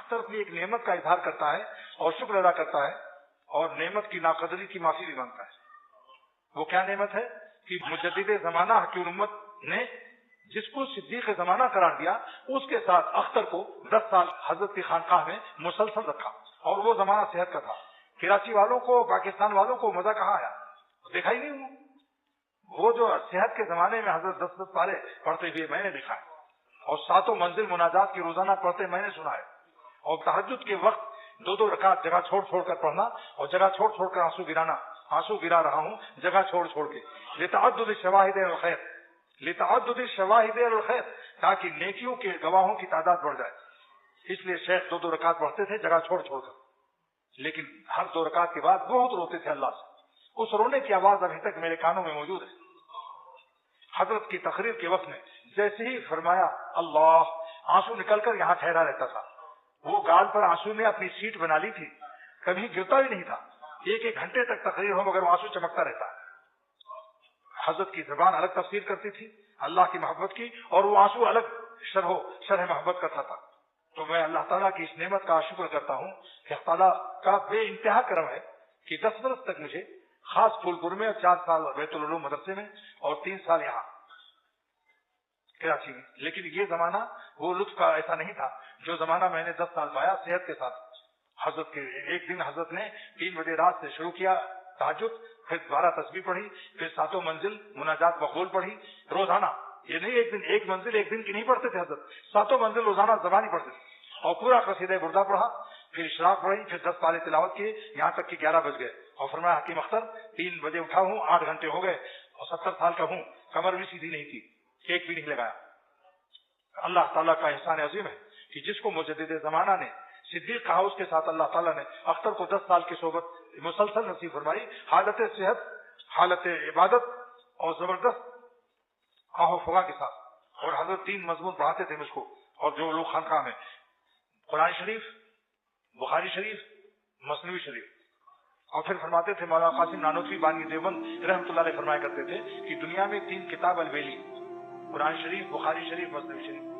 اختر اپنی ایک نعمت کا اظہار کرتا ہے اور شکر ادا کرتا ہے اور نعمت کی ناقدری کی معافی بھی مانگتا ہے. وہ کیا نعمت ہے کہ مجدد زمانہ حکیم امت نے جس کو صدیق زمانہ قرار دیا اس کے ساتھ اختر کو 10 سال حضرت کی خانقاہ میں مسلسل رکھا. اور وہ زمانہ صحت کا تھا. کراچی والوں کو پاکستان والوں کو مزہ کہاں آیا؟ دیکھا ہی نہیں. وہ جو صحت کے زمانے میں حضرت 10 پارے پڑھتے ہوئے میں نے دیکھا ہے اور 7 منزل مناجات کی روزانہ پڑھتے میں نے سنا ہے. اور تہجد کے وقت 2 رکعت جگہ چھوڑ چھوڑ کر پڑھنا اور جگہ چھوڑ چھوڑ کر آنسو گرانا. آنسو گرا رہا ہوں جگہ چھوڑ چھوڑ کے. لتعدد الشواہد الخیر، لتعدد الشواہد الخیر، تاکہ نیکیوں کے گواہوں کی تعداد بڑھ جائے. اس لیے شیخ 2 رکعت پڑھتے تھے جگہ چھوڑ چھوڑ کر، لیکن ہر 2 رکعت کے بعد بہت روتے تھے اللہ سے. اس رونے کی آواز ابھی تک میرے کانوں میں موجود ہے. حضرت کی تقریر کے وقت میں جیسے ہی فرمایا اللہ، آنسو نکل کر یہاں ٹھہرا رہتا تھا. وہ گال پر آنسو نے اپنی سیٹ بنا لی تھی، کبھی گرتا ہی نہیں تھا. 1 گھنٹے تک تقریر ہو مگر وہ آنسو چمکتا رہتا. حضرت کی زبان الگ تفسیر کرتی تھی اللہ کی محبت کی، اور وہ آنسو الگ شرح محبت کرتا تھا. تو میں اللہ تعالیٰ کی اس نعمت کا شکر کرتا ہوں کہ اللہ تعالیٰ کا بے انتہا کرم ہے کہ 10 برس تک مجھے خاص پھولپور میں، 4 سال بیت العلوم مدرسے میں اور 3 سال یہاں کراچی میں. لیکن یہ زمانہ وہ لطف کا ایسا نہیں تھا جو زمانہ میں نے 10 سال پایا صحت کے ساتھ. حضرت کے ایک دن حضرت نے 3 بجے رات سے شروع کیا تہجد، پھر 12 تسبیح پڑھی، پھر 7 منزل مناجات مقبول پڑھی روزانہ. یہ نہیں ایک دن، ایک منزل ایک دن کی نہیں پڑھتے تھے حضرت، 7 منزل روزانہ زبانی پڑھتے تھے. اور پورا قصیدہ بردہ پڑھا، پھر اشراق پڑھی، پھر 10 پارے تلاوت کیے، یہاں تک کہ 11 بج گئے. اور فرمایا حکیم اختر 3 بجے اٹھا ہوں، 8 گھنٹے ہو گئے اور 70 سال کا ہوں، کمر بھی سیدھی نہیں تھی، ایک بھی نہیں لگایا. اللہ تعالیٰ کا احسان عظیم ہے کہ جس کو مجدد زمانہ نے صدیق کہا اس کے ساتھ اللہ تعالیٰ نے اختر کو 10 سال کی صحبت مسلسل نصیب فرمائی، حالت صحت، حالت عبادت اور زبردست آہ و فغا کے ساتھ. اور حضرت 3 مضمون پڑھاتے تھے مجھ کو، اور جو لوگ خانقاہ میں قرآن شریف، بخاری شریف، مثنوی شریف. اور پھر فرماتے تھے مولانا قاسم نانوتوی بانی دیوبند رحمۃ اللہ علیہ فرمایا کرتے تھے کہ دنیا میں 3 کتاب الویلی، قرآن شریف، بخاری شریف، مثنوی شریف،